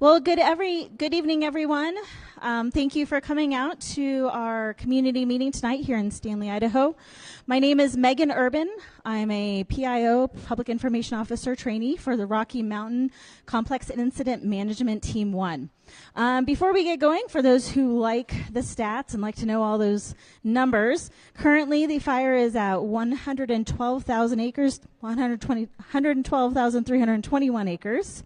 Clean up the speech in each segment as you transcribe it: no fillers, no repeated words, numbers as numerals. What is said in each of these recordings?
Well, good evening, everyone. Thank you for coming out to our community meeting tonight here in Stanley, Idaho. My name is Megan Urban. I'm a PIO, Public Information Officer trainee for the Rocky Mountain Complex Incident Management Team 1. Before we get going, for those who like the stats and like to know all those numbers, currently the fire is at 112,000 acres, 112,321 acres.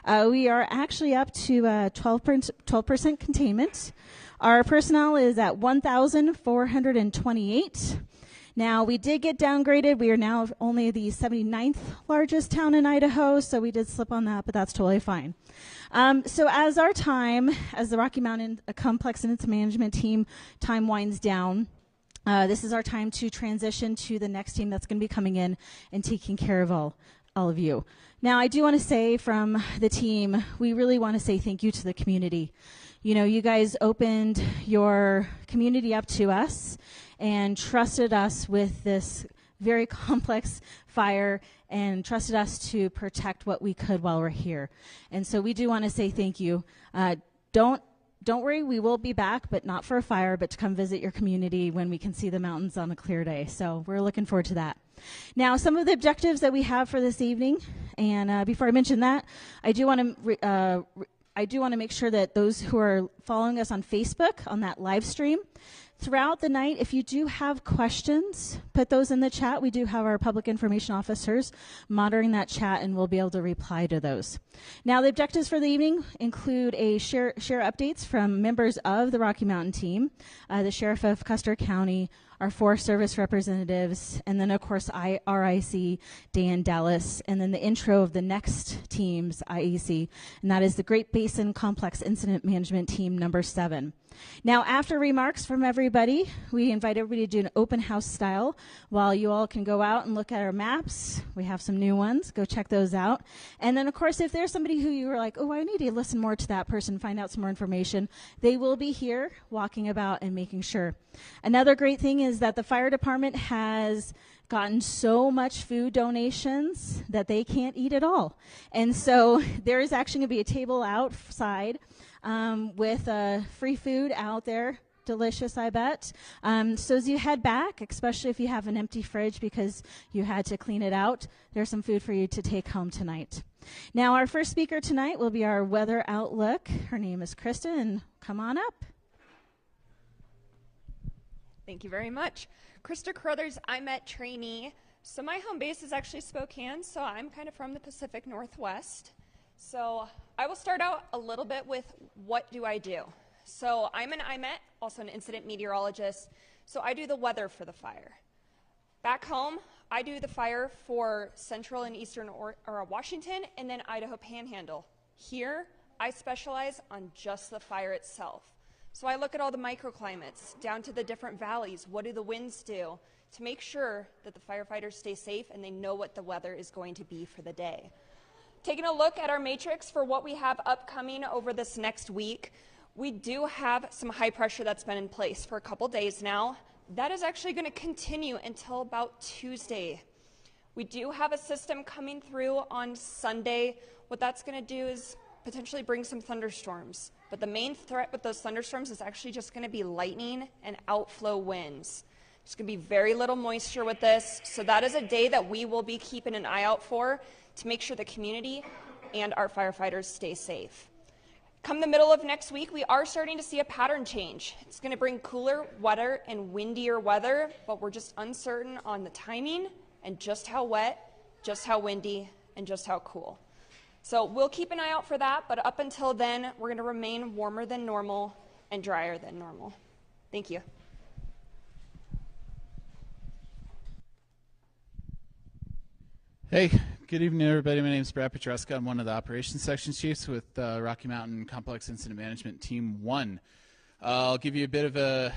We are actually up to 12% containment. Our personnel is at 1,428. Now, we did get downgraded. We are now only the 79th largest town in Idaho, so we did slip on that, but that's totally fine. So as the Rocky Mountain Complex Incident Management Team time winds down, this is our time to transition to the next team that's going to be coming in and taking care of all of you. Now, I do want to say from the team, we really want to say thank you to the community. You know, you guys opened your community up to us and trusted us with this very complex fire and trusted us to protect what we could while we're here. And so we do want to say thank you. Don't worry, we will be back, but not for a fire, but to come visit your community when we can see the mountains on a clear day. So we're looking forward to that. Now, some of the objectives that we have for this evening, and before I mention that, I do want to make sure that those who are following us on Facebook on that live stream, throughout the night, if you do have questions, put those in the chat. We do have our public information officers monitoring that chat, and we'll be able to reply to those. Now, the objectives for the evening include a share updates from members of the Rocky Mountain team, the Sheriff of Custer County, our Forest Service representatives, and then, of course, RIC, Dan Dallas, and then the intro of the next team's IEC, and that is the Great Basin Complex Incident Management Team number 7. Now, after remarks from everybody, we invite everybody to do an open house style while you all can go out and look at our maps. We have some new ones. Go check those out. And then, of course, if there's somebody who you were like, oh, I need to listen more to that person, find out some more information, they will be here walking about and making sure. Another great thing is that the fire department has gotten so much food donations that they can't eat it all. And so there is actually going to be a table outside with free food out there. Delicious, I bet. So as you head back, especially if you have an empty fridge because you had to clean it out, there's some food for you to take home tonight. Now, our first speaker tonight will be our weather outlook. Her name is Kristen, and come on up. Thank you very much. Krista Carruthers, IMET trainee. So my home base is actually Spokane, so I'm kind of from the Pacific Northwest. So I will start out a little bit with what do I do. So I'm an IMET, also an incident meteorologist, so I do the weather for the fire. Back home, I do the fire for central and eastern Washington and then Idaho Panhandle. Here, I specialize on just the fire itself. So I look at all the microclimates, down to the different valleys. What do the winds do to make sure that the firefighters stay safe and they know what the weather is going to be for the day. Taking a look at our matrix for what we have upcoming over this next week, we do have some high pressure that's been in place for a couple days now. That is actually going to continue until about Tuesday. We do have a system coming through on Sunday. What that's going to do is potentially bring some thunderstorms. But the main threat with those thunderstorms is actually just going to be lightning and outflow winds. There's going to be very little moisture with this. So that is a day that we will be keeping an eye out for to make sure the community and our firefighters stay safe. Come the middle of next week, we are starting to see a pattern change. It's going to bring cooler, wetter, and windier weather, but we're just uncertain on the timing and just how wet, just how windy, and just how cool. So we'll keep an eye out for that, but up until then, we're going to remain warmer than normal and drier than normal. Thank you. Hey, good evening, everybody. My name is Brad Petruska. I'm one of the operations section chiefs with Rocky Mountain Complex Incident Management Team 1. I'll give you a bit of an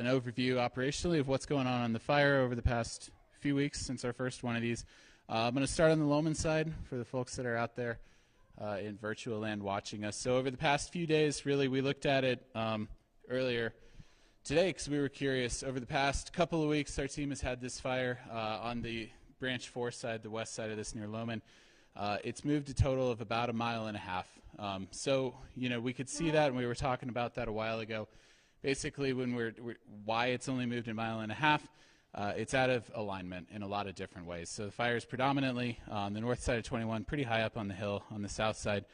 overview operationally of what's going on the fire over the past few weeks since our first one of these. I'm going to start on the Lowman side for the folks that are out there in virtual land watching us. So over the past few days, really, we looked at it earlier today because we were curious. Over the past couple of weeks, our team has had this fire on the Branch 4 side, the west side of this near Lowman. It's moved a total of about 1.5 miles. So, we could see that, and we were talking about that a while ago. Basically, why it's only moved 1.5 miles, it's out of alignment in a lot of different ways. So the fire is predominantly on the north side of 21, pretty high up on the hill. On the south side,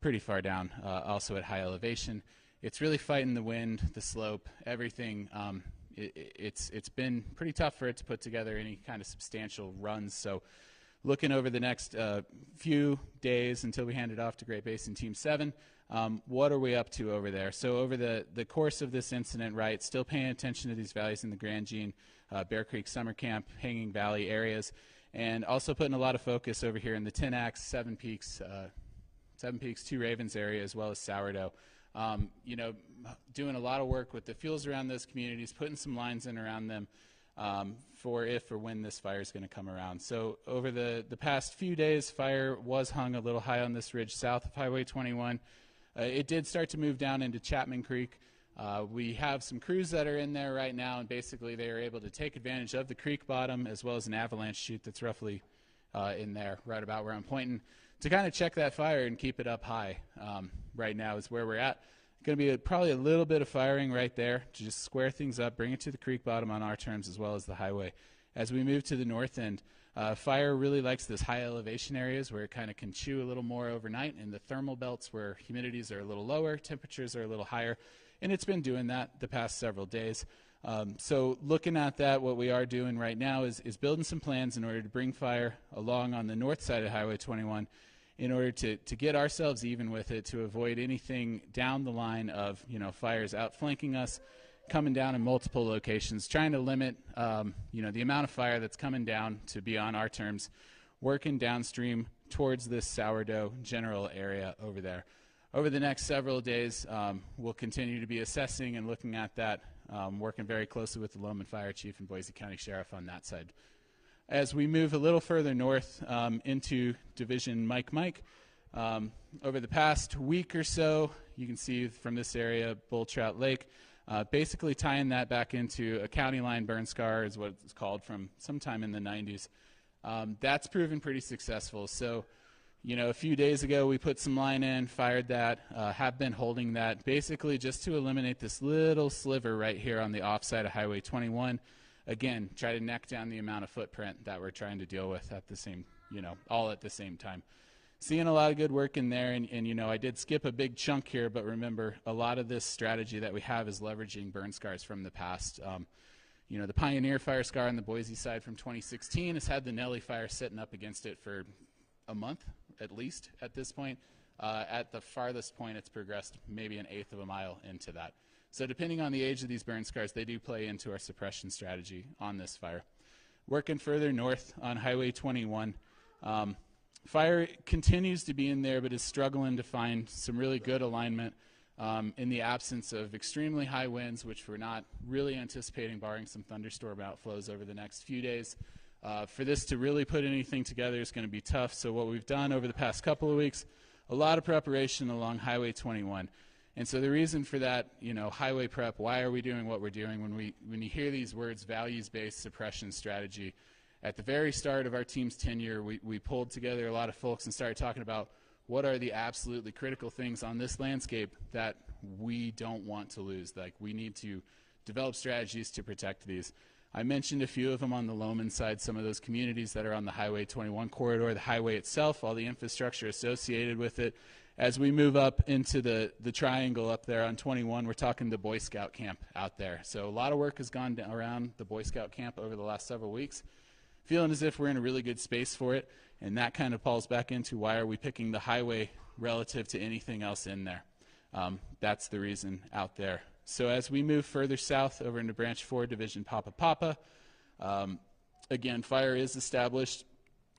pretty far down, also at high elevation. It's really fighting the wind, the slope, everything. It's been pretty tough for it to put together any kind of substantial runs. So looking over the next few days until we hand it off to Great Basin Team 7, what are we up to over there? So over the course of this incident, right, still paying attention to these valleys in the Grand Jean, Bear Creek Summer Camp, Hanging Valley areas, and also putting a lot of focus over here in the Tin Axe, Seven Peaks, Two Ravens area, as well as Sourdough. Doing a lot of work with the fuels around those communities, putting some lines in around them for if or when this fire is going to come around. So over the past few days, fire was hung a little high on this ridge south of Highway 21. It did start to move down into Chapman Creek. We have some crews that are in there right now, and basically they are able to take advantage of the creek bottom as well as an avalanche chute that's roughly in there, right about where I'm pointing, to kind of check that fire and keep it up high. Right now is where we're at. Going to be probably a little bit of firing right there to just square things up, bring it to the creek bottom on our terms as well as the highway. As we move to the north end, fire really likes this high elevation areas where it kind of can chew a little more overnight, and the thermal belts where humidities are a little lower, temperatures are a little higher, and it's been doing that the past several days. So looking at that, what we are doing right now is building some plans in order to bring fire along on the north side of Highway 21 in order to get ourselves even with it, to avoid anything down the line of fires outflanking us, coming down in multiple locations, trying to limit the amount of fire that's coming down to be on our terms, working downstream towards this Sourdough general area over there. Over the next several days, we'll continue to be assessing and looking at that, working very closely with the Lowman Fire Chief and Boise County Sheriff on that side. As we move a little further north into Division Mike, over the past week or so, you can see from this area, Bull Trout Lake, basically tying that back into a county line burn scar is what it's called from sometime in the 90s. That's proven pretty successful. So, a few days ago we put some line in, fired that, have been holding that basically just to eliminate this little sliver right here on the offside of Highway 21. Again, try to neck down the amount of footprint that we're trying to deal with at the same, all at the same time. Seeing a lot of good work in there, and I did skip a big chunk here, but remember, a lot of this strategy that we have is leveraging burn scars from the past. The Pioneer Fire Scar on the Boise side from 2016 has had the Nellie Fire sitting up against it for a month, at least, at this point. At the farthest point, it's progressed maybe 1/8 of a mile into that. So depending on the age of these burn scars, they do play into our suppression strategy on this fire. Working further north on Highway 21, fire continues to be in there, but is struggling to find some really good alignment in the absence of extremely high winds, which we're not really anticipating, barring some thunderstorm outflows over the next few days. For this to really put anything together is going to be tough. So what we've done over the past couple of weeks, a lot of preparation along Highway 21. And so the reason for that, highway prep, why are we doing what we're doing? When you hear these words, values-based suppression strategy, at the very start of our team's tenure, we pulled together a lot of folks and started talking about what are the absolutely critical things on this landscape that we don't want to lose. Like, we need to develop strategies to protect these. I mentioned a few of them on the Lowman side, some of those communities that are on the Highway 21 corridor, the highway itself, all the infrastructure associated with it. As we move up into the triangle up there on 21, we're talking the Boy Scout camp out there. So a lot of work has gone around the Boy Scout camp over the last several weeks. Feeling as if we're in a really good space for it, and that kind of falls back into why are we picking the highway relative to anything else in there. That's the reason out there. So as we move further south over into Branch 4, Division Papa, again, fire is established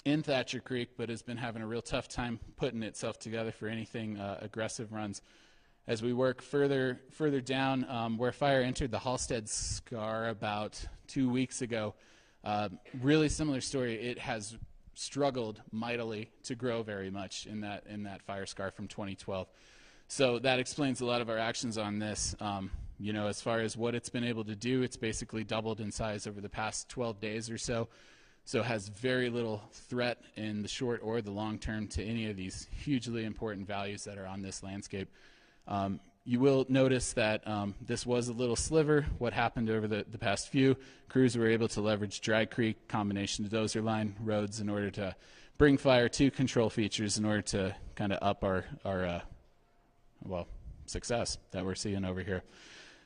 in Thatcher Creek, but has been having a real tough time putting itself together for anything aggressive runs. As we work further down, where fire entered the Halstead Scar about 2 weeks ago, really similar story. It has struggled mightily to grow very much in that fire scar from 2012. So that explains a lot of our actions on this. As far as what it's been able to do, it's basically doubled in size over the past 12 days or so. so has very little threat in the short or the long term to any of these hugely important values that are on this landscape. You will notice that this was a little sliver. What happened over the past few, crews were able to leverage dry creek, combination of dozer line roads in order to bring fire to control features in order to kind of up our success that we're seeing over here.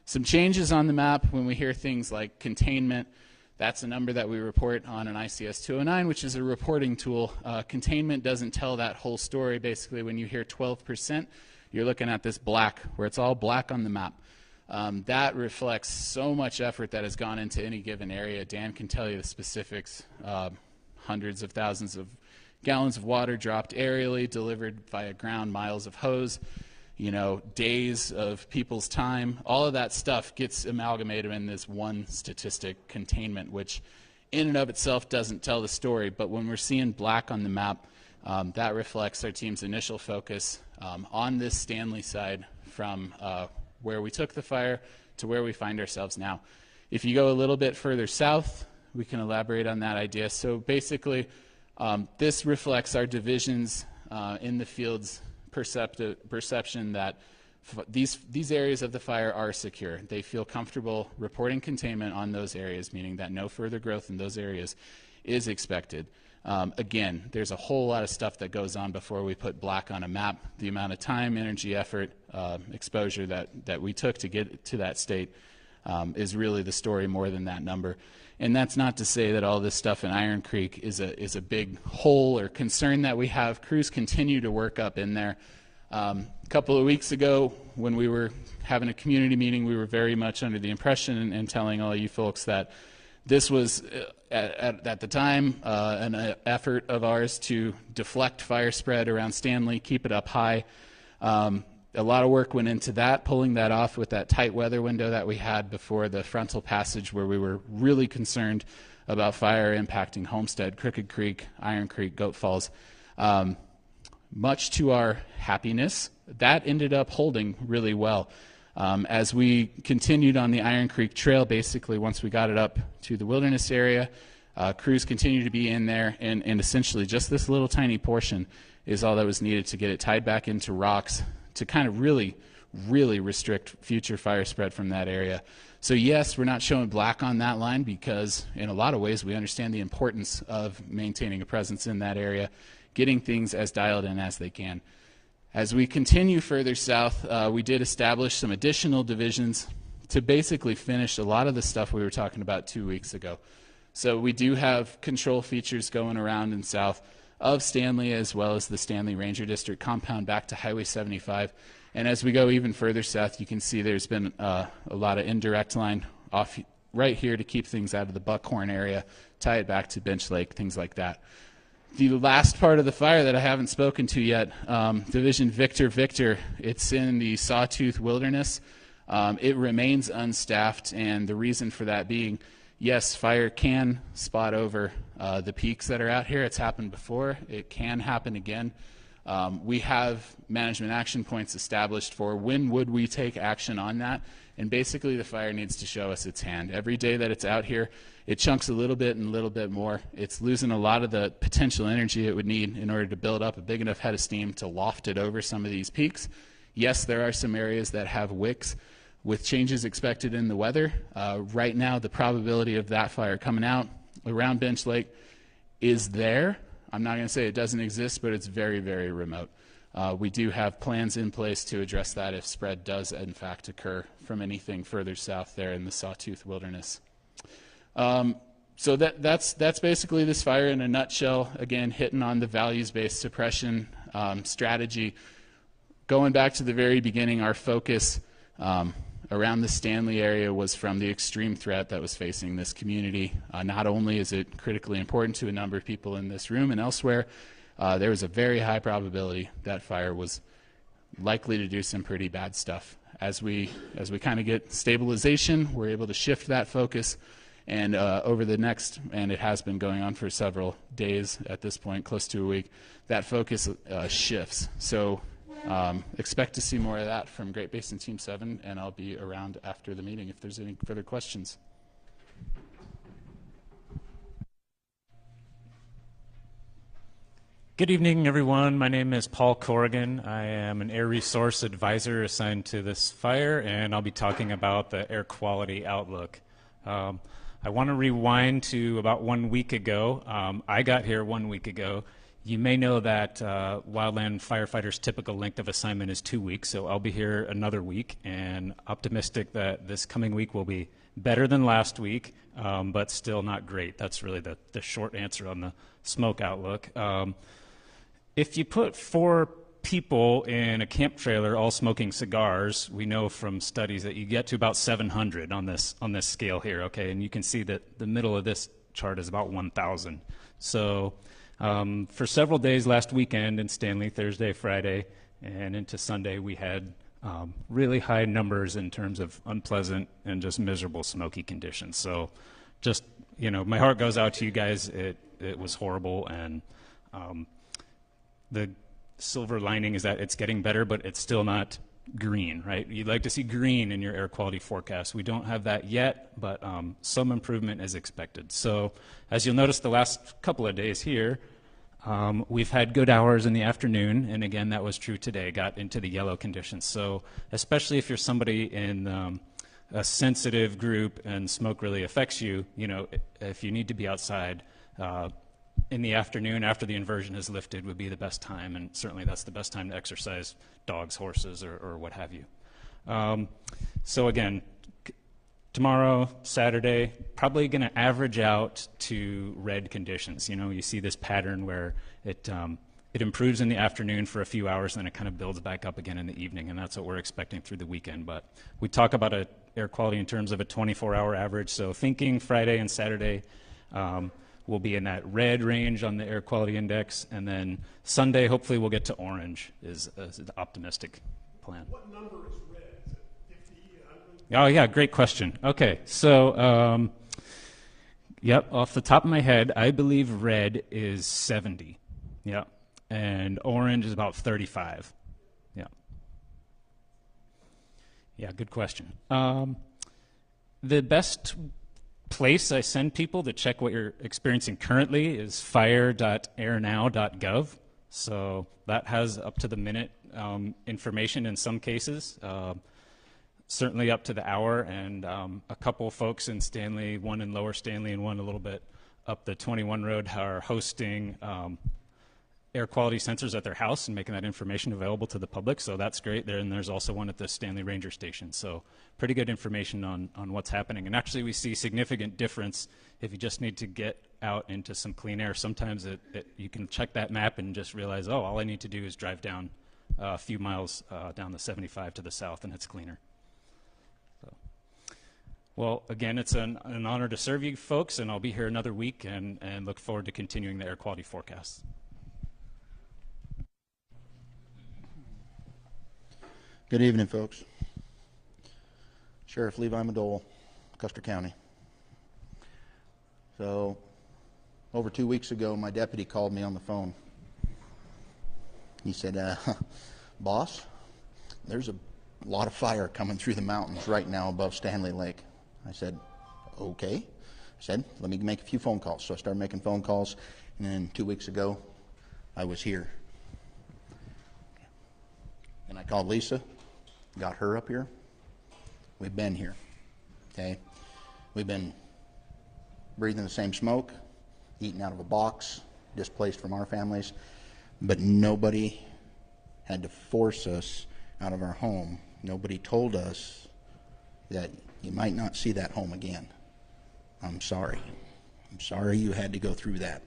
Some changes on the map when we hear things like containment. That's a number that we report on an ICS 209, which is a reporting tool. Containment doesn't tell that whole story. Basically, when you hear 12%, you're looking at this black, where it's all black on the map. That reflects so much effort that has gone into any given area. Dan can tell you the specifics. Hundreds of thousands of gallons of water dropped aerially, delivered via ground, miles of hose, days of people's time. All of that stuff gets amalgamated in this one statistic, containment, which in and of itself doesn't tell the story. But when we're seeing black on the map, that reflects our team's initial focus on this Stanley side from where we took the fire to where we find ourselves now. If you go a little bit further south, we can elaborate on that idea. So basically, this reflects our divisions in the field's perception that these areas of the fire are secure. They feel comfortable reporting containment on those areas, meaning that no further growth in those areas is expected. Again, there's a whole lot of stuff that goes on before we put black on a map. The amount of time, energy, effort, exposure that we took to get to that state is really the story more than that number. And that's not to say that all this stuff in Iron Creek is a big hole or concern that we have. Crews continue to work up in there. A couple of weeks ago, when we were having a community meeting, we were very much under the impression and telling all you folks that this was, at the time, an effort of ours to deflect fire spread around Stanley, keep it up high. A lot of work went into that, pulling that off with that tight weather window that we had before the frontal passage, where we were really concerned about fire impacting Homestead, Crooked Creek, Iron Creek, Goat Falls. Much to our happiness, that ended up holding really well. As we continued on the Iron Creek Trail, basically once we got it up to the wilderness area, crews continued to be in there, and essentially just this little tiny portion is all that was needed to get it tied back into rocks to kind of really restrict future fire spread from that area. So yes, we're not showing black on that line because in a lot of ways we understand the importance of maintaining a presence in that area, getting things as dialed in as they can. As we continue further south, we did establish some additional divisions to basically finish a lot of the stuff we were talking about 2 weeks ago. So we do have control features going around in south of Stanley, as well as the Stanley Ranger District compound back to Highway 75. And as we go even further south, you can see there's been a lot of indirect line off right here to keep things out of the Buckhorn area, tie it back to Bench Lake, things like that. The last part of the fire that I haven't spoken to yet, Division Victor, it's in the Sawtooth Wilderness. It remains unstaffed, and the reason for that being, yes, fire can spot over the peaks that are out here. It's happened before. It can happen again. We have management action points established for when would we take action on that, and basically the fire needs to show us its hand. Every day that it's out here, it chunks a little bit and a little bit more. It's losing a lot of the potential energy it would need in order to build up a big enough head of steam to loft it over some of these peaks. Yes, there are some areas that have wicks with changes expected in the weather. Right now, the probability of that fire coming out around Bench Lake is there. I'm not going to say it doesn't exist, but it's very, very remote. We do have plans in place to address that if spread does, in fact, occur from anything further south there in the Sawtooth Wilderness. So that's basically this fire in a nutshell. Again, hitting on the values-based suppression strategy. Going back to the very beginning, our focus around the Stanley area was from the extreme threat that was facing this community. Not only is it critically important to a number of people in this room and elsewhere, there was a very high probability that fire was likely to do some pretty bad stuff. As we kind of get stabilization, we're able to shift that focus, and over the next, and it has been going on for several days at this point, close to a week, that focus shifts. So expect to see more of that from Great Basin Team 7, and I'll be around after the meeting if there's any further questions. Good evening, everyone. My name is Paul Corrigan. I am an air resource advisor assigned to this fire, and I'll be talking about the air quality outlook. I want to rewind to about 1 week ago. I got here 1 week ago. You may know that wildland firefighters' typical length of assignment is 2 weeks, so I'll be here another week, and optimistic that this coming week will be better than last week, but still not great. That's really the short answer on the smoke outlook. If you put 4 people in a camp trailer all smoking cigars, we know from studies that you get to about 700 on this scale here, okay? And you can see that the middle of this chart is about 1,000. So for several days last weekend in Stanley, Thursday, Friday, and into Sunday, we had really high numbers in terms of unpleasant and just miserable smoky conditions. So just, you know, my heart goes out to you guys. It was horrible, and the silver lining is that it's getting better, but it's still not green, right? You'd like to see green in your air quality forecast. We don't have that yet, but some improvement is expected. So as you'll notice the last couple of days here, we've had good hours in the afternoon, and again, that was true today, got into the yellow conditions. So especially if you're somebody in a sensitive group and smoke really affects you, you know, if you need to be outside, in the afternoon after the inversion is lifted would be the best time, and certainly that's the best time to exercise dogs, horses, or what have you. So again, tomorrow, Saturday, probably going to average out to red conditions. You know, you see this pattern where it improves in the afternoon for a few hours, and then it kind of builds back up again in the evening, and that's what we're expecting through the weekend. But we talk about air quality in terms of a 24-hour average, so thinking Friday and Saturday, we'll be in that red range on the air quality index, and then Sunday, hopefully, we'll get to orange is the optimistic plan. What number is red? Is it 50, 100? Oh, yeah, great question. Okay, so, yep, off the top of my head, I believe red is 70. Yep, and orange is about 35. Yeah. Yeah, good question. The best place I send people to check what you're experiencing currently is fire.airnow.gov. So that has up to the minute information in some cases, certainly up to the hour, and a couple folks in Stanley, one in Lower Stanley and one a little bit up the 21 road, are hosting air quality sensors at their house and making that information available to the public, so that's great. And there's also one at the Stanley Ranger Station, so pretty good information on what's happening. And actually we see significant difference if you just need to get out into some clean air. Sometimes you can check that map and just realize, oh, all I need to do is drive down a few miles down the 75 to the south, and it's cleaner. So, well, again, it's an honor to serve you folks, and I'll be here another week and look forward to continuing the air quality forecasts. Good evening, folks. Sheriff Levi Madole, Custer County. So, over 2 weeks ago, my deputy called me on the phone. He said, boss, there's a lot of fire coming through the mountains right now above Stanley Lake. I said, okay. I said, let me make a few phone calls. So I started making phone calls, and then 2 weeks ago, I was here. And I called Lisa, got her up here. We've been here, okay? We've been breathing the same smoke, eating out of a box, displaced from our families, but nobody had to force us out of our home. Nobody told us that you might not see that home again. I'm sorry. I'm sorry you had to go through that.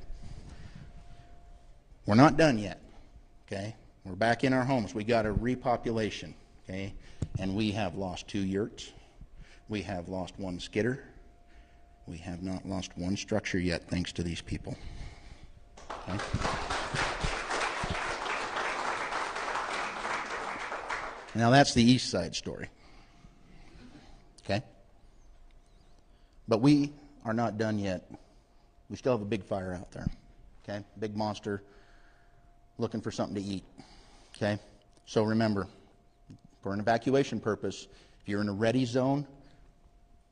We're not done yet, okay? We're back in our homes. We got a repopulation, okay? And we have lost 2 yurts. We have lost 1 skidder. We have not lost 1 structure yet, thanks to these people. Okay? Now that's the east side story. Okay? But we are not done yet. We still have a big fire out there. Okay? Big monster looking for something to eat. Okay? So remember, for an evacuation purpose, if you're in a ready zone,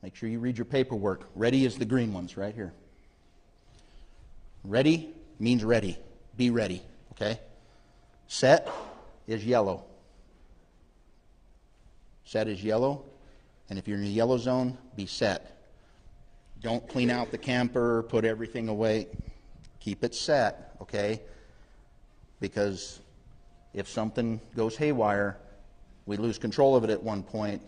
make sure you read your paperwork. Ready is the green ones right here. Ready means ready. Be ready. okay? Set is yellow. Set is yellow, and if you're in the yellow zone, be set. Don't clean out the camper, put everything away. Keep it set, okay? Because if something goes haywire, we lose control of it at one point,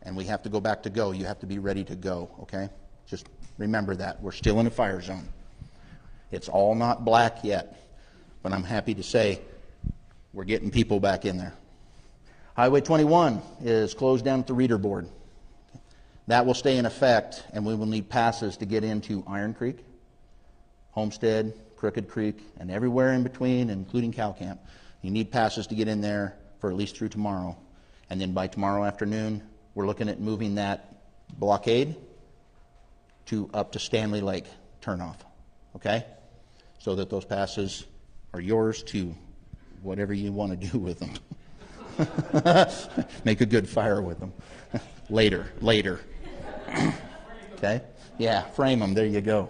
and we have to go back to go. You have to be ready to go, okay? Just remember that. We're still in a fire zone. It's all not black yet, but I'm happy to say we're getting people back in there. Highway 21 is closed down at the reader board. That will stay in effect, and we will need passes to get into Iron Creek, Homestead, Crooked Creek, and everywhere in between, including Cow Camp. You need passes to get in there for at least through tomorrow. And then by tomorrow afternoon, we're looking at moving that blockade to up to Stanley Lake turnoff, okay? So that those passes are yours to whatever you want to do with them. Make a good fire with them. Later. Okay? Yeah, frame them. There you go.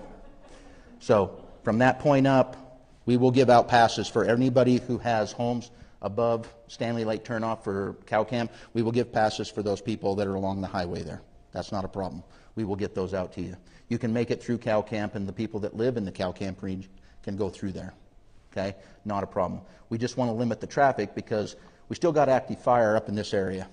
So from that point up, we will give out passes for anybody who has homes above Stanley Lake turnoff for Cow Camp. We will give passes for those people that are along the highway there. That's not a problem. We will get those out to you. You can make it through Cow Camp, and the people that live in the Cow Camp region can go through there. Okay? Not a problem. We just want to limit the traffic because we still got active fire up in this area.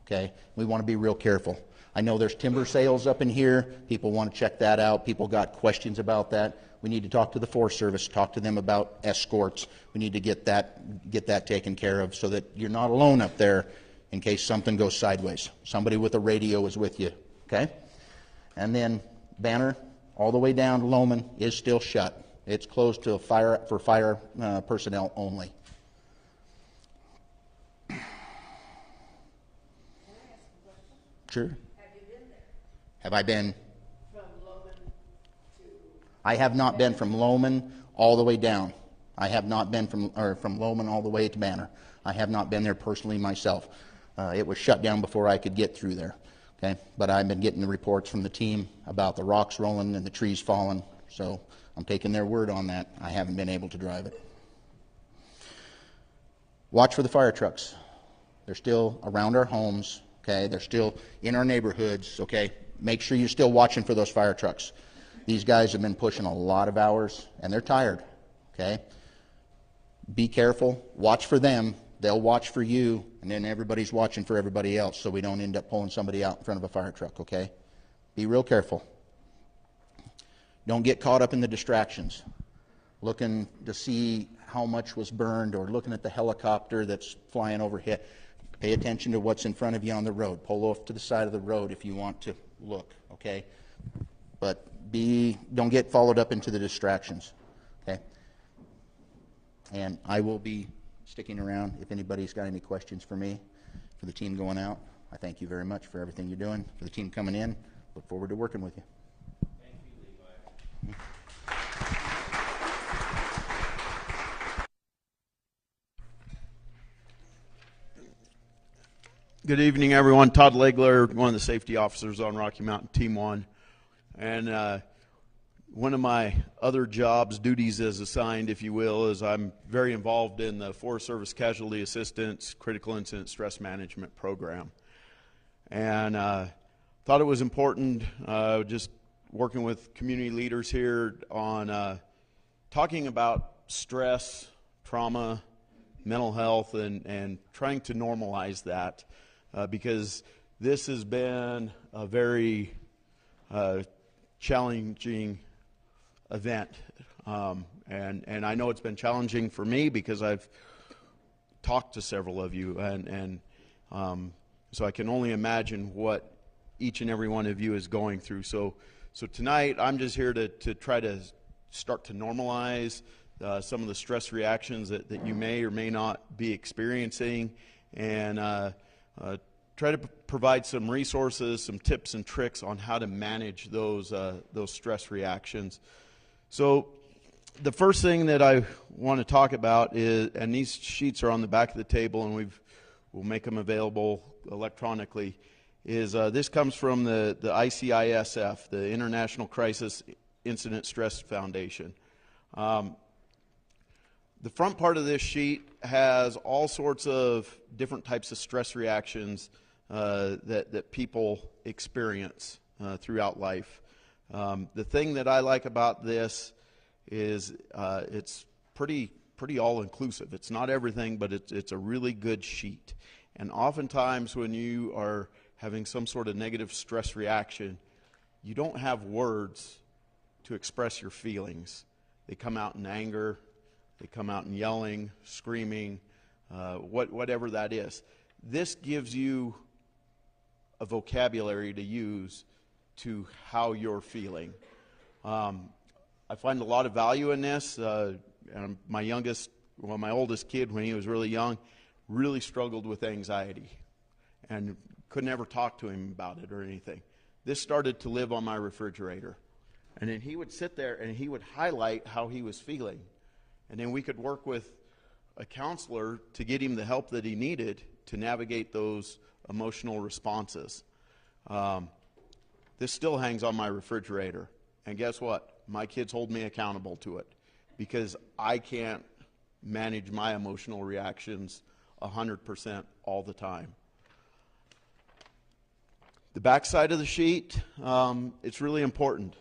Okay? We want to be real careful. I know there's timber sales up in here. People want to check that out. People got questions about that. We need to talk to the Forest Service, talk to them about escorts. We need to get that taken care of so that you're not alone up there in case something goes sideways. Somebody with a radio is with you. Okay? And then Banner, all the way down to Lowman, is still shut. It's closed to fire personnel only. Sure. Have you been there? Have I been? From Loman to... I have not been from Lowman all the way down. I have not been from Lowman all the way to Banner. I have not been there personally myself. It was shut down before I could get through there. Okay, but I've been getting the reports from the team about the rocks rolling and the trees falling, so I'm taking their word on that. I haven't been able to drive it. Watch for the fire trucks. They're still around our homes, okay? They're still in our neighborhoods, okay? Make sure you're still watching for those fire trucks. These guys have been pushing a lot of hours, and they're tired, okay? Be careful. Watch for them. They'll watch for you, and then everybody's watching for everybody else so we don't end up pulling somebody out in front of a fire truck, okay? Be real careful. Don't get caught up in the distractions, looking to see how much was burned or looking at the helicopter that's flying overhead. Pay attention to what's in front of you on the road. Pull off to the side of the road if you want to look, okay? But don't get followed up into the distractions, okay? And I will be sticking around if anybody's got any questions for me, for the team going out. I thank you very much for everything you're doing. For the team coming in, look forward to working with you. Thank you, Levi. Good evening, everyone. Todd Legler, one of the safety officers on Rocky Mountain Team 1. And one of my other jobs, duties as assigned, if you will, is I'm very involved in the Forest Service Casualty Assistance Critical Incident Stress Management Program. And thought it was important, just working with community leaders here on talking about stress, trauma, mental health, and trying to normalize that. Because this has been a very challenging event. And I know it's been challenging for me because I've talked to several of you. And so I can only imagine what each and every one of you is going through. So tonight I'm just here to try to start to normalize some of the stress reactions that you may or may not be experiencing, and try to provide some resources, some tips and tricks on how to manage those stress reactions. So the first thing that I want to talk about is, and these sheets are on the back of the table, and we'll make them available electronically, is this comes from the ICISF, the International Crisis Incident Stress Foundation. The front part of this sheet has all sorts of different types of stress reactions that people experience throughout life. The thing that I like about this is it's pretty all-inclusive. It's not everything, but it's a really good sheet. And oftentimes when you are having some sort of negative stress reaction, you don't have words to express your feelings. They come out in anger, they come out in yelling, screaming, whatever that is. This gives you a vocabulary to use to how you're feeling. I find a lot of value in this. And my oldest kid, when he was really young, really struggled with anxiety and could never talk to him about it or anything. This started to live on my refrigerator. And then he would sit there and he would highlight how he was feeling. And then we could work with a counselor to get him the help that he needed to navigate those emotional responses. This still hangs on my refrigerator. And guess what? My kids hold me accountable to it because I can't manage my emotional reactions 100% all the time. The back side of the sheet, it's really important.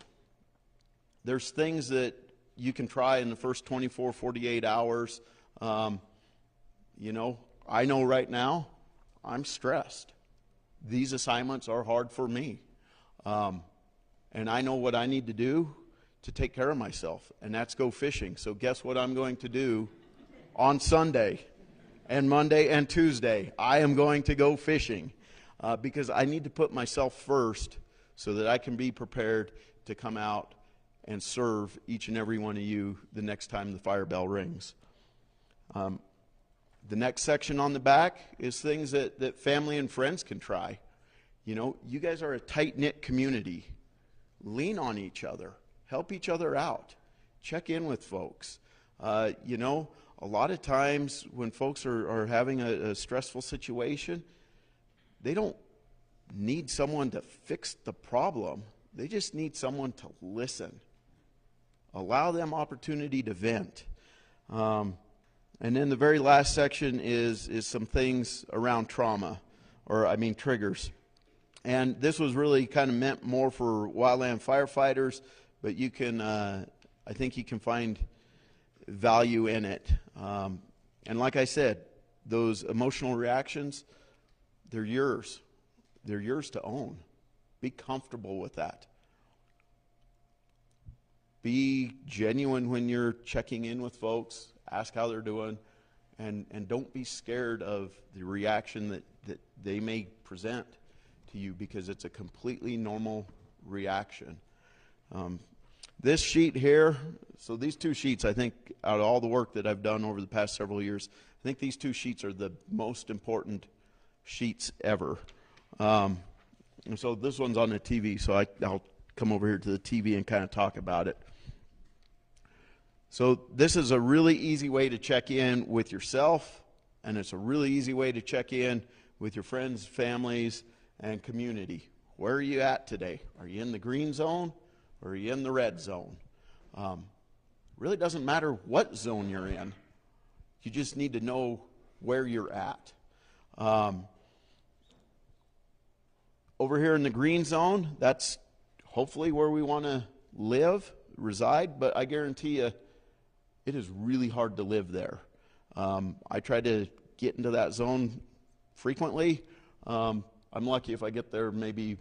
There's things that you can try in the first 24, 48 hours. I know right now I'm stressed. These assignments are hard for me. And I know what I need to do to take care of myself, and that's go fishing. So guess what I'm going to do on Sunday and Monday and Tuesday? I am going to go fishing because I need to put myself first so that I can be prepared to come out and serve each and every one of you the next time the fire bell rings. The next section on the back is things that family and friends can try. You guys are a tight-knit community. Lean on each other. Help each other out. Check in with folks. A lot of times when folks are having a stressful situation, they don't need someone to fix the problem. They just need someone to listen. Allow them opportunity to vent. And then the very last section is some things around trauma, triggers. And this was really kind of meant more for wildland firefighters, but you can, I think you can find value in it. And like I said, those emotional reactions, they're yours. They're yours to own. Be comfortable with that. Be genuine when you're checking in with folks. Ask how they're doing. And don't be scared of the reaction that they may present to you, because it's a completely normal reaction. This sheet here, so these two sheets, I think, out of all the work that I've done over the past several years, I think these two sheets are the most important sheets ever. And so this one's on the TV, so I'll come over here to the TV and kind of talk about it. So this is a really easy way to check in with yourself, and it's a really easy way to check in with your friends, families, and community. Where are you at today? Are you in the green zone or are you in the red zone? Really doesn't matter what zone you're in. You just need to know where you're at. Over here in the green zone, that's hopefully where we want to reside, but I guarantee you it is really hard to live there. I try to get into that zone frequently. I'm lucky if I get there maybe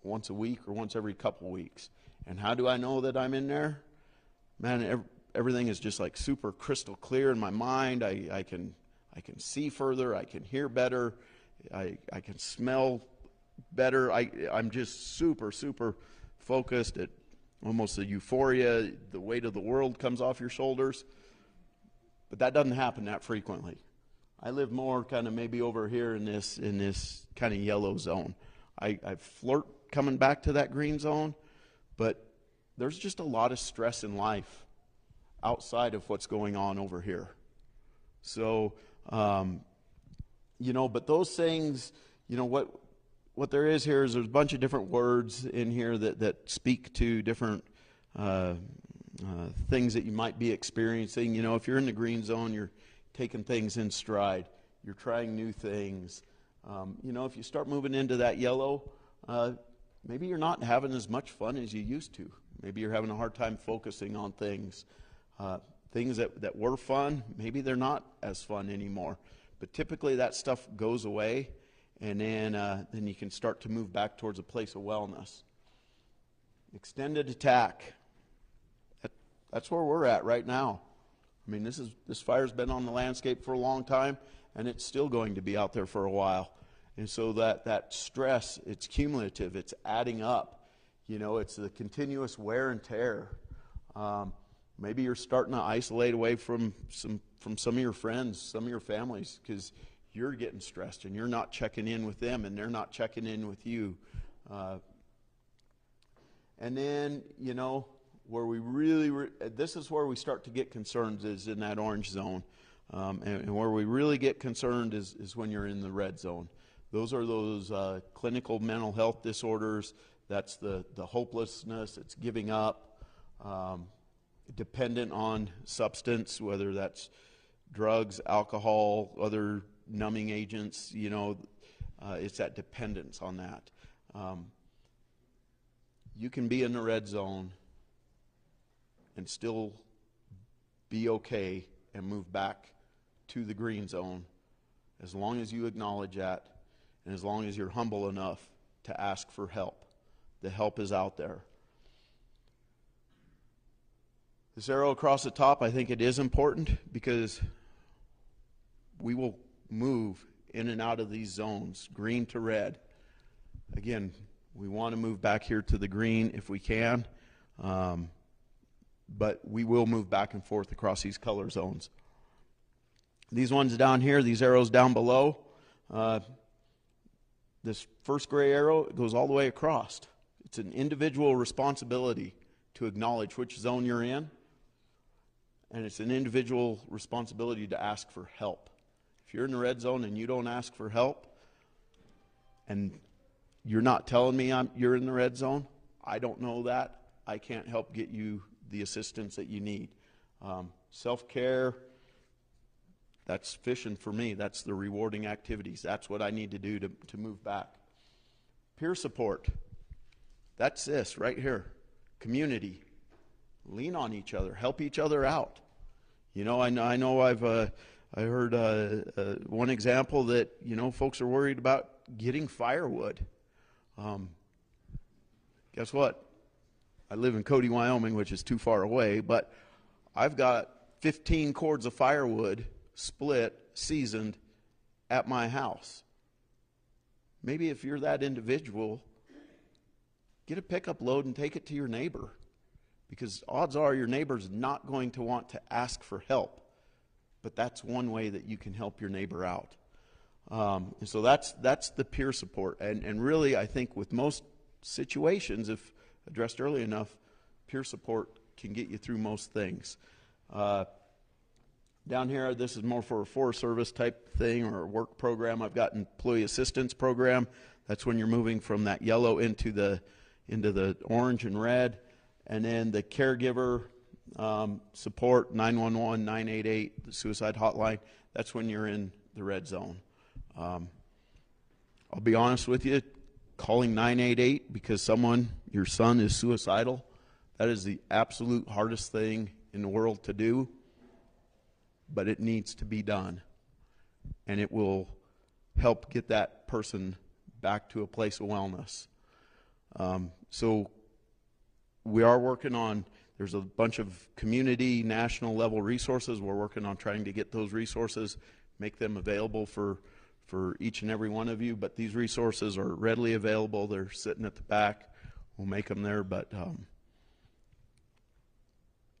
once a week or once every couple weeks. And how do I know that I'm in there? Man, everything is just like super crystal clear in my mind. I can see further. I can hear better. I can smell better. I'm just super, super focused. At almost a euphoria. The weight of the world comes off your shoulders. But that doesn't happen that frequently. I live more kind of maybe over here in this kind of yellow zone. I flirt coming back to that green zone, but there's just a lot of stress in life outside of what's going on over here. So, but those things, what there is here is there's a bunch of different words in here that speak to different things that you might be experiencing. You know, if you're in the green zone, you're taking things in stride. You're trying new things. You know, if you start moving into that yellow, maybe you're not having as much fun as you used to. Maybe you're having a hard time focusing on things. Things that were fun, maybe they're not as fun anymore. But typically that stuff goes away, and then you can start to move back towards a place of wellness. Extended attack. That's where we're at right now. I mean, this fire's been on the landscape for a long time, and it's still going to be out there for a while. And so that stress, it's cumulative, it's adding up. You know, it's the continuous wear and tear. Maybe you're starting to isolate away from some of your friends, some of your families, because you're getting stressed and you're not checking in with them and they're not checking in with you. And then, you know, where we really, this is where we start to get concerned, is in that orange zone. And where we really get concerned is when you're in the red zone. Those are those clinical mental health disorders. That's the hopelessness, it's giving up, dependent on substance, whether that's drugs, alcohol, other numbing agents. You know, it's that dependence on that. You can be in the red zone and still be okay and move back to the green zone, as long as you acknowledge that and as long as you're humble enough to ask for help. The help is out there. This arrow across the top, I think it is important, because we will move in and out of these zones, green to red. Again, we want to move back here to the green if we can, but we will move back and forth across these color zones. These ones down here, these arrows down below, this first gray arrow goes all the way across. It's an individual responsibility to acknowledge which zone you're in, and it's an individual responsibility to ask for help. If you're in the red zone and you don't ask for help, and you're not telling me you're in the red zone, I don't know that. I can't help get you the assistance that you need. Self-care, that's fishing for me. That's the rewarding activities. That's what I need to do to move back. Peer support, that's this right here. Community. Lean on each other. Help each other out. You know, I know I heard one example that, you know, folks are worried about getting firewood. Guess what? I live in Cody, Wyoming, which is too far away, but I've got 15 cords of firewood split, seasoned at my house. Maybe if you're that individual, get a pickup load and take it to your neighbor, because odds are your neighbor's not going to want to ask for help, but that's one way that you can help your neighbor out. And so that's the peer support. And really, I think with most situations, if addressed early enough, peer support can get you through most things. Down here, this is more for a Forest Service type thing or a work program. I've got employee assistance program. That's when you're moving from that yellow into the orange and red. And then the caregiver support, 911, 988, the suicide hotline, that's when you're in the red zone. I'll be honest with you, calling 988 because your son is suicidal, that is the absolute hardest thing in the world to do, but it needs to be done. And it will help get that person back to a place of wellness. So we are working on, there's a bunch of community, national level resources. We're working on trying to get those resources, make them available for each and every one of you. But these resources are readily available. They're sitting at the back. We'll make them there. But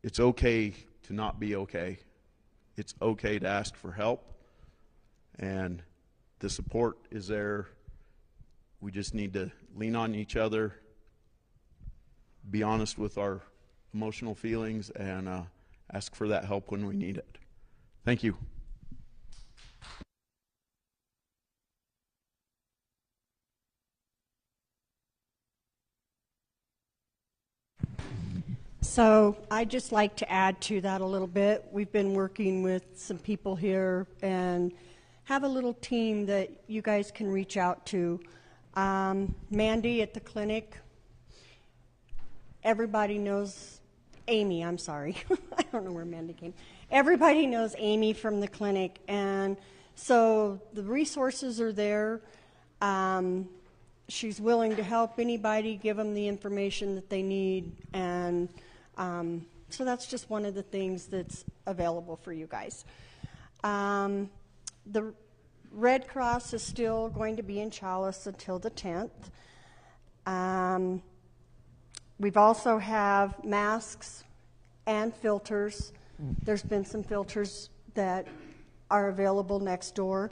it's okay to not be okay. It's okay to ask for help. And the support is there. We just need to lean on each other, be honest with our emotional feelings, and ask for that help when we need it. Thank you. So I'd just like to add to that a little bit. We've been working with some people here and have a little team that you guys can reach out to. Mandy at the clinic. Everybody knows Amy, I'm sorry. I don't know where Mandy came. Everybody knows Amy from the clinic, and so the resources are there. She's willing to help anybody, give them the information that they need, and so that's just one of the things that's available for you guys. The Red Cross is still going to be in Chalice until the 10th. We've also have masks and filters. There's been some filters that are available next door,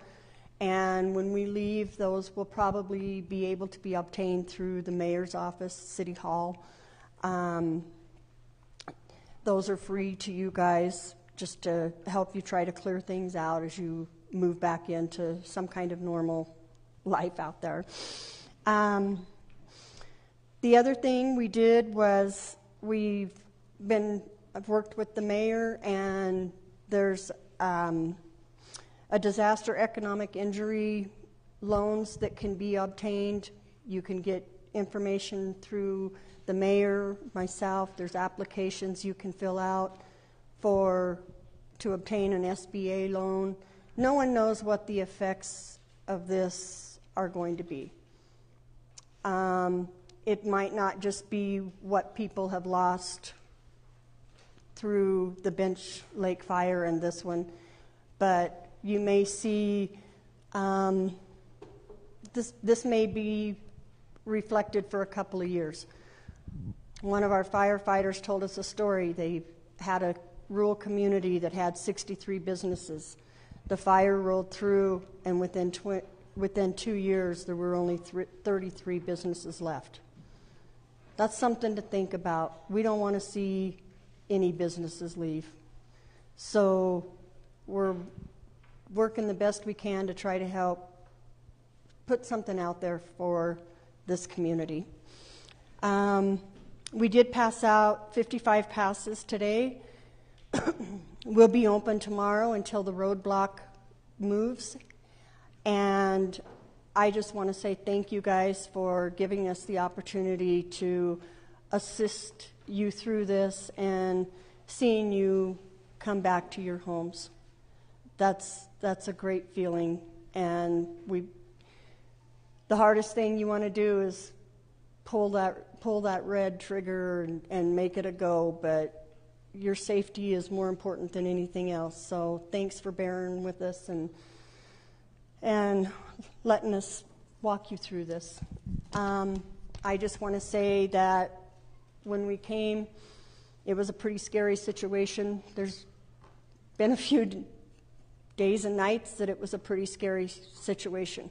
and when we leave, those will probably be able to be obtained through the mayor's office, City Hall. Those are free to you guys just to help you try to clear things out as you move back into some kind of normal life out there. The other thing we did was I've worked with the mayor, and there's a disaster economic injury loans that can be obtained. You can get information through the mayor, myself. There's applications you can fill out to obtain an SBA loan. No one knows what the effects of this are going to be. It might not just be what people have lost through the Bench Lake fire and this one, but you may see this may be reflected for a couple of years. One of our firefighters told us a story. They had a rural community that had 63 businesses. The fire rolled through, and within 2 years, there were only 33 businesses left. That's something to think about. We don't want to see any businesses leave. So we're working the best we can to try to help put something out there for this community. We did pass out 55 passes today. We'll be open tomorrow until the roadblock moves. And I just want to say thank you guys for giving us the opportunity to assist you through this and seeing you come back to your homes. That's a great feeling. And the hardest thing you want to do is pull that red trigger and make it a go, but your safety is more important than anything else. So thanks for bearing with us and letting us walk you through this. I just want to say that when we came, it was a pretty scary situation. There's been a few days and nights that it was a pretty scary situation.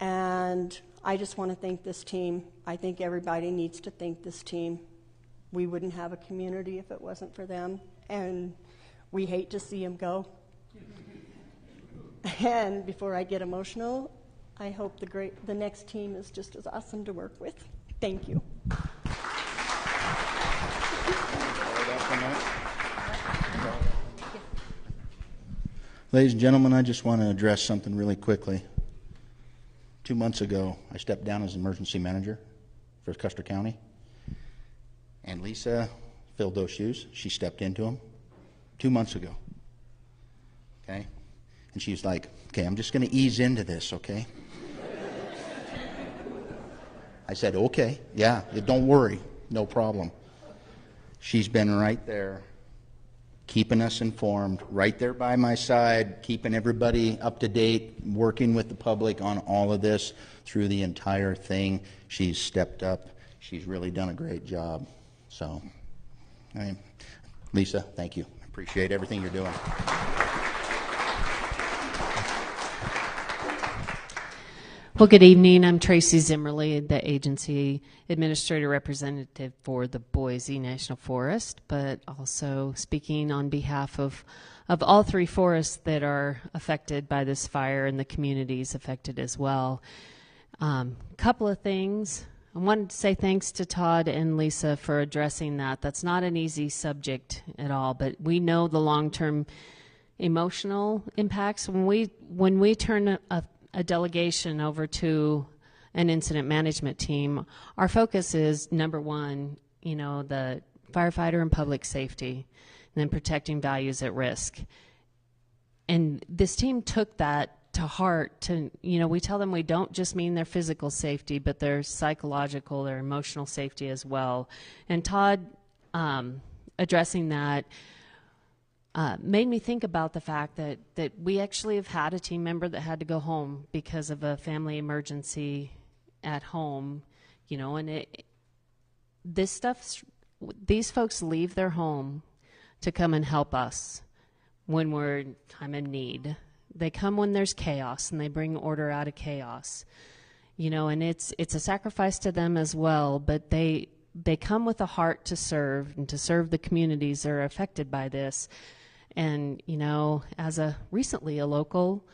And I just want to thank this team. I think everybody needs to thank this team. We wouldn't have a community if it wasn't for them, and we hate to see them go. And before I get emotional, I hope the next team is just as awesome to work with. Thank you. Ladies and gentlemen, I just want to address something really quickly. 2 months ago, I stepped down as emergency manager for Custer County, and Lisa filled those shoes. She stepped into them 2 months ago. Okay? And she was like, okay, I'm just going to ease into this, okay? I said, okay, yeah, don't worry, no problem. She's been right there, keeping us informed, right there by my side, keeping everybody up to date, working with the public on all of this through the entire thing. She's stepped up. She's really done a great job. So, Lisa, thank you. Appreciate everything you're doing. Well, good evening. I'm Tracy Zimmerly, the agency administrator representative for the Boise National Forest, but also speaking on behalf of all three forests that are affected by this fire and the communities affected as well. Couple of things. I wanted to say thanks to Todd and Lisa for addressing that. That's not an easy subject at all, but we know the long-term emotional impacts. When we turn a delegation over to an incident management team, our focus is, number one, the firefighter and public safety, and then protecting values at risk. And this team took that to heart. We tell them we don't just mean their physical safety, but their psychological, their emotional safety as well. And Todd addressing that made me think about the fact that we actually have had a team member that had to go home because of a family emergency at home, and these folks leave their home to come and help us when I'm in need. They come when there's chaos, and they bring order out of chaos. And it's a sacrifice to them as well, but they come with a heart to serve and to serve the communities that are affected by this. And, as recently a local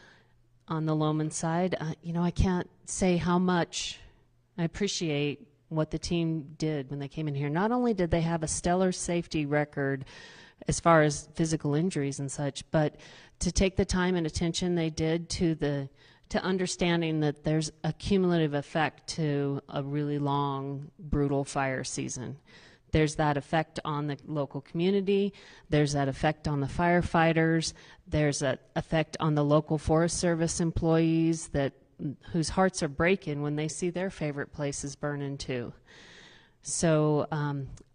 on the Lowman side, I can't say how much I appreciate what the team did when they came in here. Not only did they have a stellar safety record as far as physical injuries and such, but to take the time and attention they did to understanding that there's a cumulative effect to a really long, brutal fire season. There's that effect on the local community. There's that effect on the firefighters. There's that effect on the local Forest Service employees whose hearts are breaking when they see their favorite places burning too. So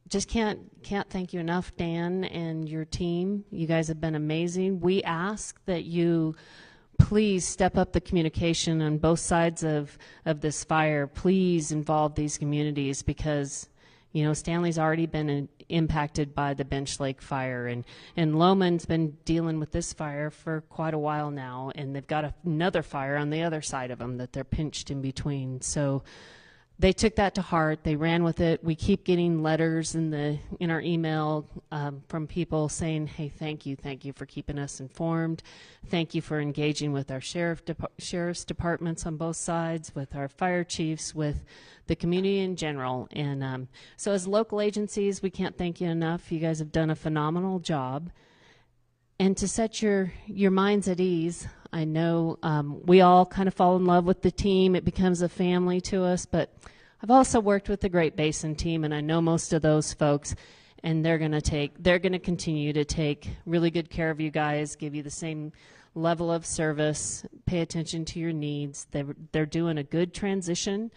just can't thank you enough, Dan and your team. You guys have been amazing. We ask that you please step up the communication on both sides of this fire. Please involve these communities because Stanley's already been impacted by the Bench Lake fire, and Lowman's been dealing with this fire for quite a while now, and they've got another fire on the other side of them that they're pinched in between. So they took that to heart. They ran with it. We keep getting letters in our email from people saying, hey, thank you for keeping us informed. Thank you for engaging with our sheriff's departments on both sides, with our fire chiefs, with the community in general. And so as local agencies, we can't thank you enough. You guys have done a phenomenal job. And to set your minds at ease, I know we all kind of fall in love with the team. It becomes a family to us, but I've also worked with the Great Basin team, and I know most of those folks, and they're going to continue to take really good care of you guys, give you the same level of service, pay attention to your needs. They're doing a good transition.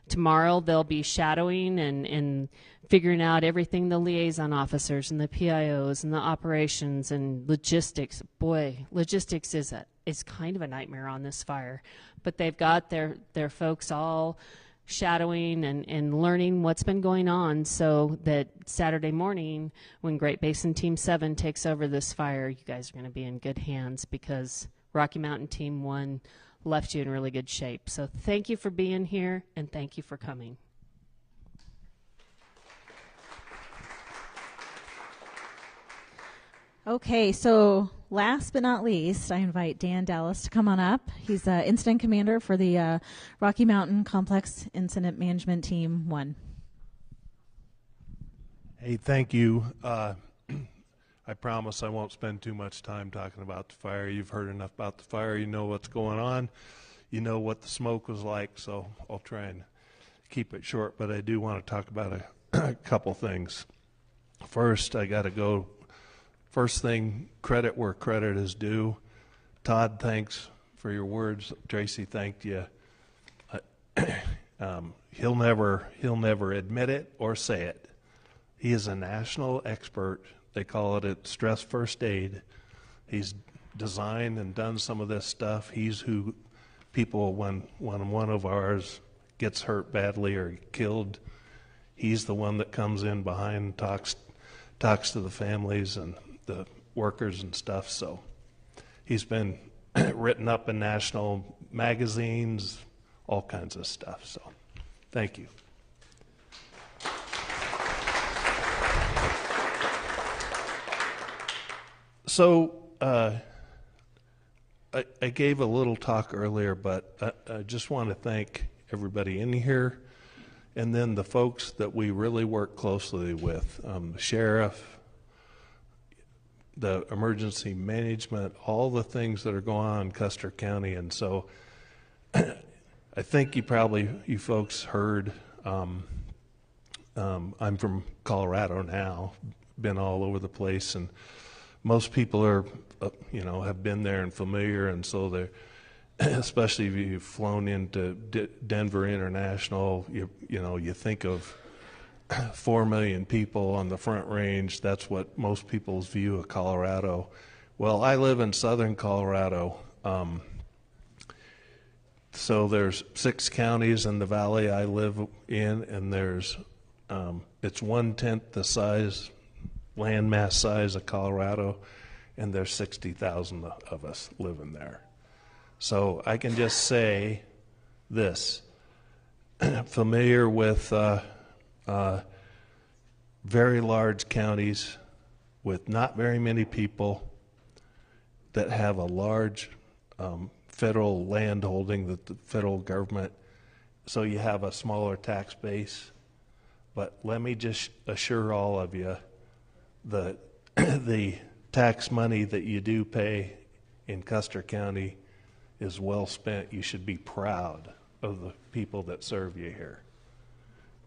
Tomorrow they'll be shadowing and figuring out everything, the liaison officers and the PIOs and the operations and logistics. Boy, logistics is kind of a nightmare on this fire. But they've got their folks all shadowing and learning what's been going on so that Saturday morning when Great Basin Team 7 takes over this fire, you guys are going to be in good hands because Rocky Mountain Team 1 left you in really good shape. So thank you for being here, and thank you for coming. Okay, so last but not least, I invite Dan Dallas to come on up. He's incident commander for the Rocky Mountain Complex Incident Management Team 1. Hey, thank you. I promise I won't spend too much time talking about the fire. You've heard enough about the fire. You know what's going on. You know what the smoke was like, so I'll try and keep it short, but I do want to talk about a couple things. First, I got to go. First thing, credit where credit is due. Todd, thanks for your words. Tracy thanked you. He'll never admit it or say it. He is a national expert. They call it stress first aid. He's designed and done some of this stuff. He's who people, when one of ours gets hurt badly or killed, he's the one that comes in behind, talks to the families and the workers and stuff. So he's been written up in national magazines, all kinds of stuff. So thank you. So I gave a little talk earlier, but I just want to thank everybody in here And then the folks that we really work closely with, the sheriff, the emergency management, all the things that are going on in Custer County. And so I think you folks heard, I'm from Colorado now, been all over the place, and most people are, have been there and familiar, and so they're, especially if you've flown into Denver International, you think of 4 million people on the Front Range. That's what most people's view of Colorado. Well, I live in southern Colorado. So there's 6 counties in the valley I live in, and there's it's 1/10 the size, landmass size of Colorado, and there's 60,000 of us living there. So I can just say this: familiar with very large counties with not very many people that have a large federal land holding, that the federal government, so you have a smaller tax base. But let me just assure all of you that the tax money that you do pay in Custer County is well spent. You should be proud of the people that serve you here.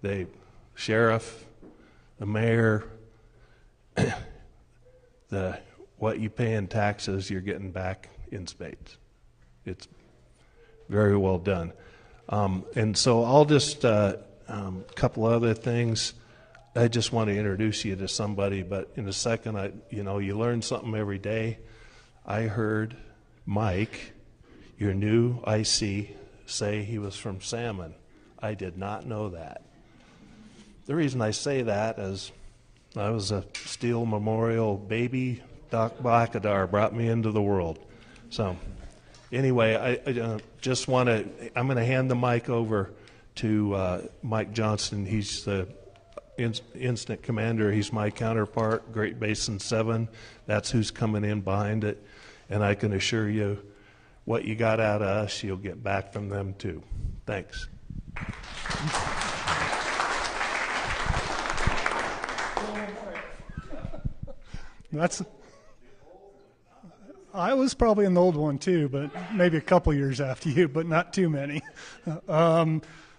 The sheriff, the mayor, what you pay in taxes, you're getting back in spades. It's very well done. And so I'll just, couple other things. I just want to introduce you to somebody, but in a second, you learn something every day. I heard Mike, your new IC, say he was from Salmon. I did not know that. The reason I say that is I was a Steel Memorial baby. Doc Blackadar brought me into the world. So anyway, I just want to, I'm going to hand the mic over to Mike Johnston. He's the Incident Commander. He's my counterpart, Great Basin 7. That's who's coming in behind it. And I can assure you, what you got out of us, you'll get back from them too. Thanks. I was probably an old one too, but maybe a couple years after you, but not too many.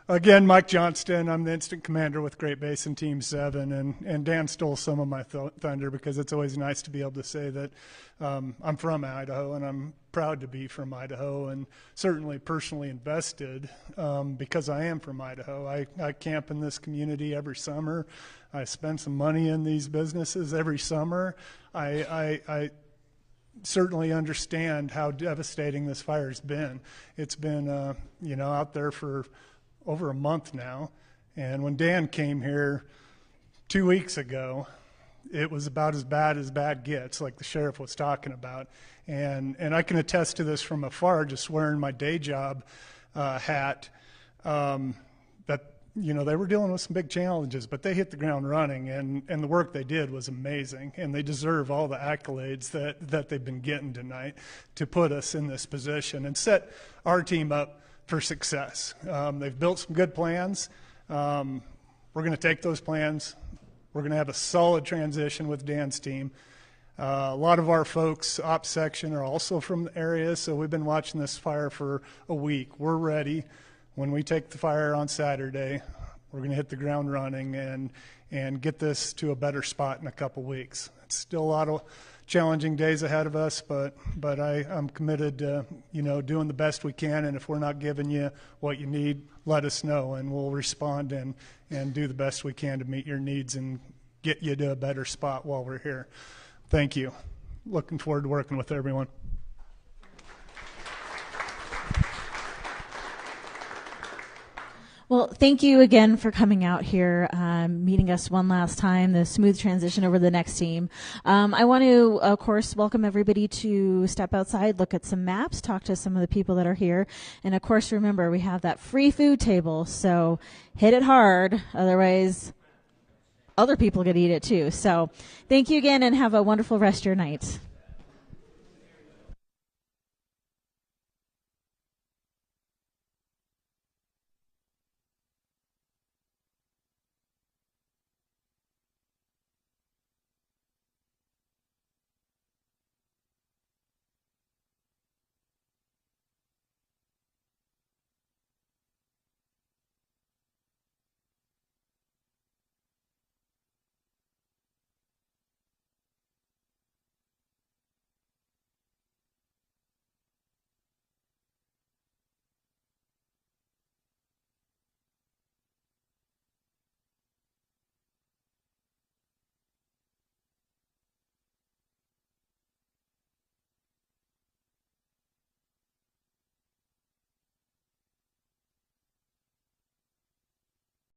Again, Mike Johnston. I'm the Incident Commander with Great Basin Team 7, and Dan stole some of my thunder because it's always nice to be able to say that I'm from Idaho, and I'm proud to be from Idaho, and certainly personally invested because I am from Idaho. I camp in this community every summer. I spend some money in these businesses every summer. I certainly understand how devastating this fire's been. It's been, out there for over a month now. And when Dan came here 2 weeks ago, it was about as bad gets, like the sheriff was talking about. And I can attest to this from afar, just wearing my day job hat, that, they were dealing with some big challenges, but they hit the ground running, and the work they did was amazing, and they deserve all the accolades that they've been getting tonight to put us in this position and set our team up for success. They've built some good plans. We're going to take those plans. We're going to have a solid transition with Dan's team. A lot of our folks, ops section, are also from the area, so we've been watching this fire for a week. We're ready. When we take the fire on Saturday, we're going to hit the ground running and get this to a better spot in a couple weeks. It's still a lot of challenging days ahead of us, but I'm committed to doing the best we can, and if we're not giving you what you need, let us know, and we'll respond and do the best we can to meet your needs and get you to a better spot while we're here. Thank you. Looking forward to working with everyone. Well, thank you again for coming out here, meeting us one last time, the smooth transition over to the next team. I want to, of course, welcome everybody to step outside, look at some maps, talk to some of the people that are here. And, of course, remember, we have that free food table, so hit it hard. Otherwise, other people could eat it too. So thank you again, and have a wonderful rest of your night.